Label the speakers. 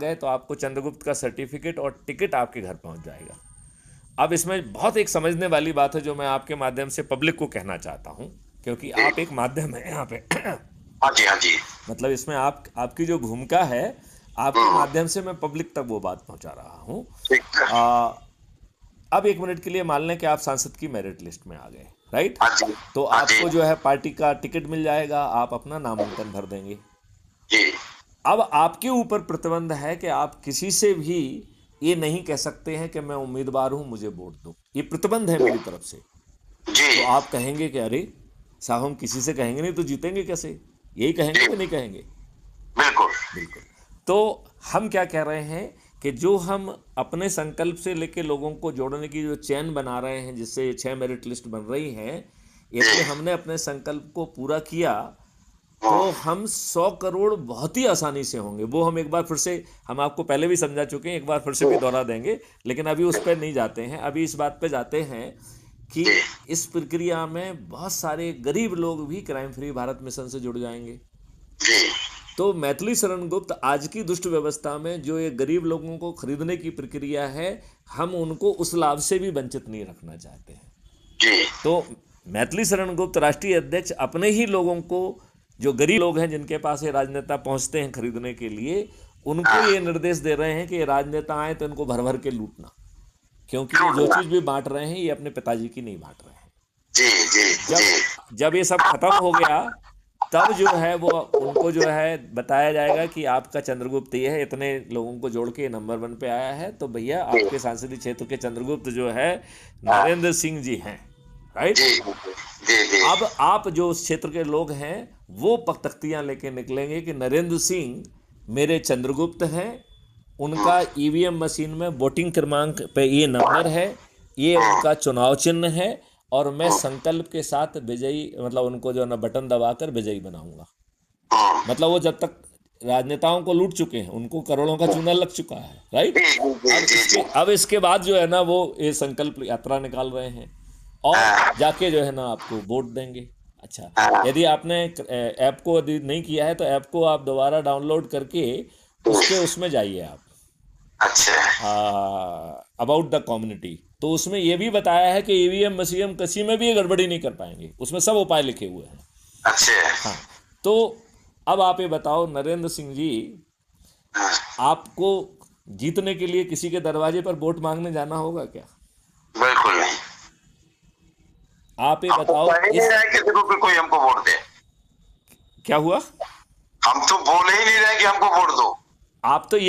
Speaker 1: गए तो आपको चंद्रगुप्त का सर्टिफिकेट और टिकट आपके घर पहुंच जाएगा। अब इसमें बहुत एक समझने वाली बात है जो मैं आपके माध्यम से पब्लिक को कहना चाहता हूं, क्योंकि
Speaker 2: जी।
Speaker 1: आप एक माध्यम है यहाँ पे।
Speaker 2: हाँ जी, हाँ जी।
Speaker 1: मतलब इसमें आपकी जो भूमिका है, आपके
Speaker 2: हम्म।
Speaker 1: माध्यम से मैं पब्लिक तक वो बात पहुंचा रहा हूँ।
Speaker 2: ठीक है।
Speaker 1: अब एक मिनट के लिए मान लें कि आप सांसद की मेरिट लिस्ट में आ गए, राइट?
Speaker 2: हाँ जी,
Speaker 1: तो
Speaker 2: हाँ जी।
Speaker 1: आपको जो है पार्टी का टिकट मिल जाएगा, आप अपना नामांकन भर देंगे।
Speaker 2: जी।
Speaker 1: अब आपके ऊपर प्रतिबंध है कि आप किसी से भी ये नहीं कह सकते हैं कि मैं उम्मीदवार हूं, मुझे वोट दो। ये प्रतिबंध है मेरी तरफ से।
Speaker 2: जी।
Speaker 1: तो आप कहेंगे कि अरे साहब, हम किसी से कहेंगे नहीं तो जीतेंगे कैसे? यही कहेंगे
Speaker 2: जी।
Speaker 1: कि नहीं कहेंगे?
Speaker 2: बिल्कुल।
Speaker 1: बिल्कुल। तो हम क्या कह रहे हैं कि जो हम अपने संकल्प से लेके लोगों को जोड़ने की जो चैन बना रहे हैं, जिससे ये 6 मेरिट लिस्ट बन रही हैं,
Speaker 2: जी।
Speaker 1: यदि हमने अपने संकल्प को पूरा किया तो
Speaker 2: हम्म।
Speaker 1: हम 100 करोड़ बहुत ही आसानी से होंगे। वो हम एक बार फिर से, हम आपको पहले भी समझा चुके हैं, एक बार फिर से भी दोहरा देंगे, लेकिन अभी उस पर नहीं जाते हैं। अभी इस बात पे जाते हैं कि
Speaker 2: जी।
Speaker 1: इस प्रक्रिया में बहुत सारे गरीब लोग भी क्राइम फ्री भारत मिशन से जुड़ जाएंगे।
Speaker 2: जी।
Speaker 1: तो मैथिली शरण गुप्त आज की दुष्ट व्यवस्था में जो ये गरीब लोगों को खरीदने की प्रक्रिया है, हम उनको उस लाभ से भी वंचित नहीं रखना चाहते हैं।
Speaker 2: जी।
Speaker 1: तो मैथिली शरण गुप्त राष्ट्रीय अध्यक्ष अपने ही लोगों को, जो गरीब लोग हैं जिनके पास ये राजनेता पहुंचते हैं खरीदने के लिए, उनको
Speaker 2: हाँ।
Speaker 1: ये निर्देश दे रहे हैं कि ये राजनेता आए तो इनको भर भर के लूटना, क्योंकि ये जो
Speaker 2: लूटना।
Speaker 1: चीज़ भी बांट रहे हैं ये अपने पिताजी की नहीं बांट रहे हैं।
Speaker 2: जी। जी। जी।
Speaker 1: जब जब ये सब खत्म हो गया, तब जो है वो उनको जो है बताया जाएगा कि आपका चंद्रगुप्त ये है, इतने लोगों को जोड़ के नंबर 1 पे आया है, तो भैया
Speaker 2: जी।
Speaker 1: आपके सांसदीय क्षेत्र के चंद्रगुप्त जो है
Speaker 2: हाँ।
Speaker 1: नरेंद्र सिंह जी हैं, राइट?
Speaker 2: जी। जी। जी।
Speaker 1: अब आप जो उस क्षेत्र के लोग हैं वो तख्तियां लेके निकलेंगे कि नरेंद्र सिंह मेरे चंद्रगुप्त हैं,
Speaker 2: हम्म।
Speaker 1: उनका ईवीएम मशीन में वोटिंग क्रमांक पे ये नंबर है, ये उनका चुनाव चिन्ह है, और मैं संकल्प के साथ विजयी, मतलब उनको जो है ना बटन दबाकर विजयी बनाऊंगा। मतलब वो जब तक राजनेताओं को लूट चुके हैं, उनको करोड़ों का चूना लग चुका है, राइट?
Speaker 2: जी। जी। जी।
Speaker 1: अब इसके बाद जो है ना वो ये संकल्प यात्रा निकाल रहे हैं और
Speaker 2: हाँ।
Speaker 1: जाके जो है ना आपको वोट देंगे। अच्छा,
Speaker 2: हाँ।
Speaker 1: यदि आपने ऐप को यदि नहीं किया है तो ऐप को आप दोबारा डाउनलोड करके उसके उसमें जाइए आप,
Speaker 2: अच्छा।
Speaker 1: About the community. तो उसमें ये भी बताया है कि ईवीएम मशीएम किसी में भी ये गड़बड़ी नहीं कर पाएंगे, उसमें सब उपाय लिखे हुए हैं।
Speaker 2: अच्छा।
Speaker 1: हाँ। तो अब आप ये बताओ नरेंद्र सिंह जी,
Speaker 2: हाँ।
Speaker 1: आपको जीतने के लिए किसी के दरवाजे पर वोट मांगने जाना होगा क्या?
Speaker 2: बिल्कुल नहीं।
Speaker 1: आप ये
Speaker 2: हम तो
Speaker 1: बताओ
Speaker 2: कह ही नहीं
Speaker 1: इस,
Speaker 2: रहे किसी को कि कोई हमको वोट दे।
Speaker 1: क्या हुआ?
Speaker 2: हम तो बोल ही नहीं रहे कि हमको वोट दो।
Speaker 1: आप तो ये